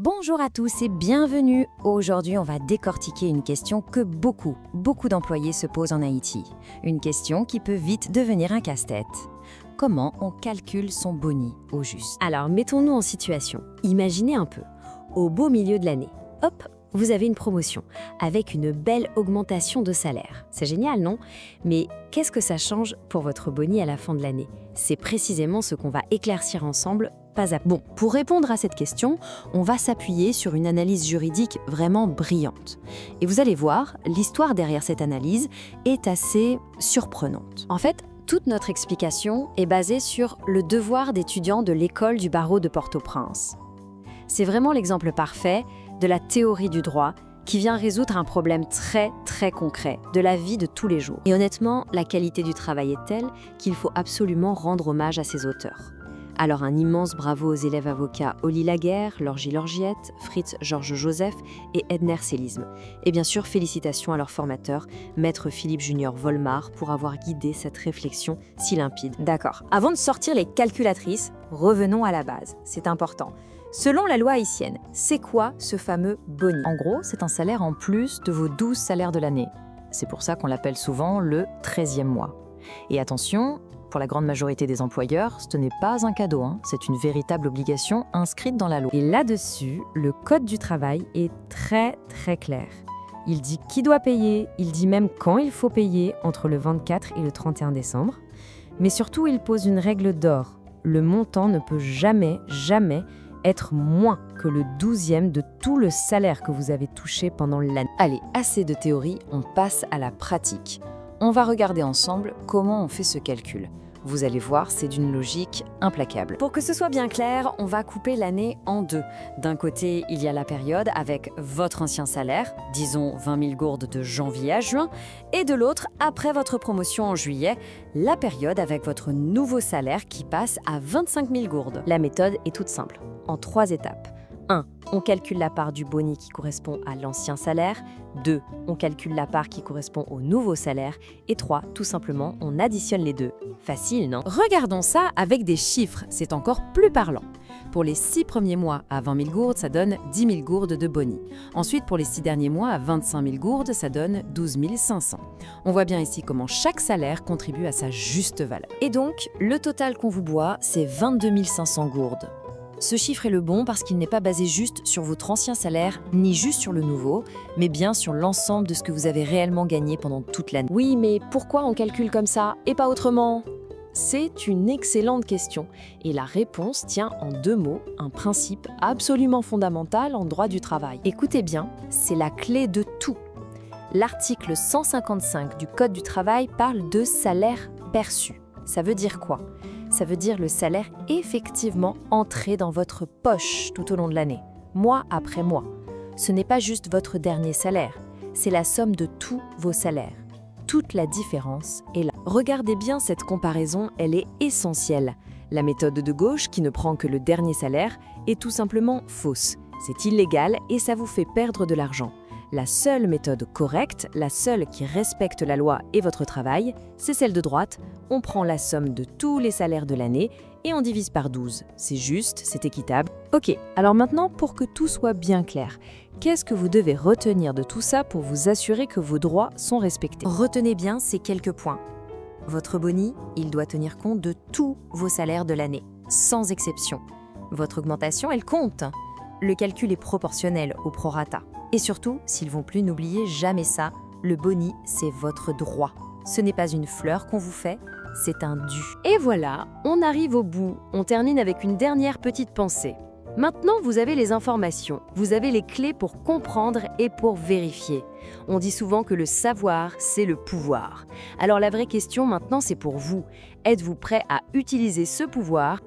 Bonjour à tous et bienvenue. Aujourd'hui, on va décortiquer une question que beaucoup d'employés se posent en Haïti. Une question qui peut vite devenir un casse-tête. Comment on calcule son boni au juste? Alors, mettons-nous en situation. Imaginez un peu. Au beau milieu de l'année, hop, vous avez une promotion avec une belle augmentation de salaire. C'est génial, non? Mais qu'est-ce que ça change pour votre boni à la fin de l'année? C'est précisément ce qu'on va éclaircir ensemble, pas à pas. Bon, pour répondre à cette question, on va s'appuyer sur une analyse juridique vraiment brillante. Et vous allez voir, l'histoire derrière cette analyse est assez surprenante. En fait, toute notre explication est basée sur le devoir d'étudiant de l'école du barreau de Port-au-Prince. C'est vraiment l'exemple parfait de la théorie du droit qui vient résoudre un problème très concret de la vie de tous les jours. Et honnêtement, la qualité du travail est telle qu'il faut absolument rendre hommage à ses auteurs. Alors un immense bravo aux élèves avocats Oli Laguerre, Lorgie Lorgiette, Fritz Georges Joseph et Edner Célisme. Et bien sûr, félicitations à leur formateur, Maître Philippe Junior Volmar, pour avoir guidé cette réflexion si limpide. D'accord, avant de sortir les calculatrices, revenons à la base, c'est important. Selon la loi haïtienne, c'est quoi ce fameux boni? En gros, c'est un salaire en plus de vos 12 salaires de l'année. C'est pour ça qu'on l'appelle souvent le 13e mois. Et attention, pour la grande majorité des employeurs, ce n'est pas un cadeau, c'est une véritable obligation inscrite dans la loi. Et là-dessus, le Code du travail est très clair. Il dit qui doit payer, il dit même quand il faut payer entre le 24 et le 31 décembre. Mais surtout, il pose une règle d'or. Le montant ne peut jamais être moins que le 12e de tout le salaire que vous avez touché pendant l'année. Allez, assez de théorie, on passe à la pratique. On va regarder ensemble comment on fait ce calcul. Vous allez voir, c'est d'une logique implacable. Pour que ce soit bien clair, on va couper l'année en deux. D'un côté, il y a la période avec votre ancien salaire, disons 20 000 gourdes de janvier à juin, et de l'autre, après votre promotion en juillet, la période avec votre nouveau salaire qui passe à 25 000 gourdes. La méthode est toute simple, en 3 étapes. 1. On calcule la part du boni qui correspond à l'ancien salaire. 2. On calcule la part qui correspond au nouveau salaire. Et 3. Tout simplement, on additionne les deux. Facile, non? Regardons ça avec des chiffres, c'est encore plus parlant. Pour les 6 premiers mois à 20 000 gourdes, ça donne 10 000 gourdes de boni. Ensuite, pour les 6 derniers mois à 25 000 gourdes, ça donne 12 500. On voit bien ici comment chaque salaire contribue à sa juste valeur. Et donc, le total qu'on vous doit, c'est 22 500 gourdes. Ce chiffre est le bon parce qu'il n'est pas basé juste sur votre ancien salaire, ni juste sur le nouveau, mais bien sur l'ensemble de ce que vous avez réellement gagné pendant toute l'année. Oui, mais pourquoi on calcule comme ça et pas autrement? C'est une excellente question et la réponse tient en 2 mots, un principe absolument fondamental en droit du travail. Écoutez bien, c'est la clé de tout. L'article 155 du Code du travail parle de salaire perçu. Ça veut dire quoi? Ça veut dire le salaire effectivement entré dans votre poche tout au long de l'année, mois après mois. Ce n'est pas juste votre dernier salaire, c'est la somme de tous vos salaires. Toute la différence est là. Regardez bien cette comparaison, elle est essentielle. La méthode de gauche, qui ne prend que le dernier salaire, est tout simplement fausse. C'est illégal et ça vous fait perdre de l'argent. La seule méthode correcte, la seule qui respecte la loi et votre travail, c'est celle de droite. On prend la somme de tous les salaires de l'année et on divise par 12. C'est juste, c'est équitable. Ok, alors maintenant, pour que tout soit bien clair, qu'est-ce que vous devez retenir de tout ça pour vous assurer que vos droits sont respectés? Retenez bien ces quelques points. Votre boni, il doit tenir compte de tous vos salaires de l'année, sans exception. Votre augmentation, elle compte. Le calcul est proportionnel au prorata. Et surtout, s'il vous plaît, n'oubliez jamais ça, le boni, c'est votre droit. Ce n'est pas une fleur qu'on vous fait, c'est un dû. Et voilà, on arrive au bout. On termine avec une dernière petite pensée. Maintenant, vous avez les informations, vous avez les clés pour comprendre et pour vérifier. On dit souvent que le savoir, c'est le pouvoir. Alors la vraie question maintenant, c'est pour vous. Êtes-vous prêt à utiliser ce pouvoir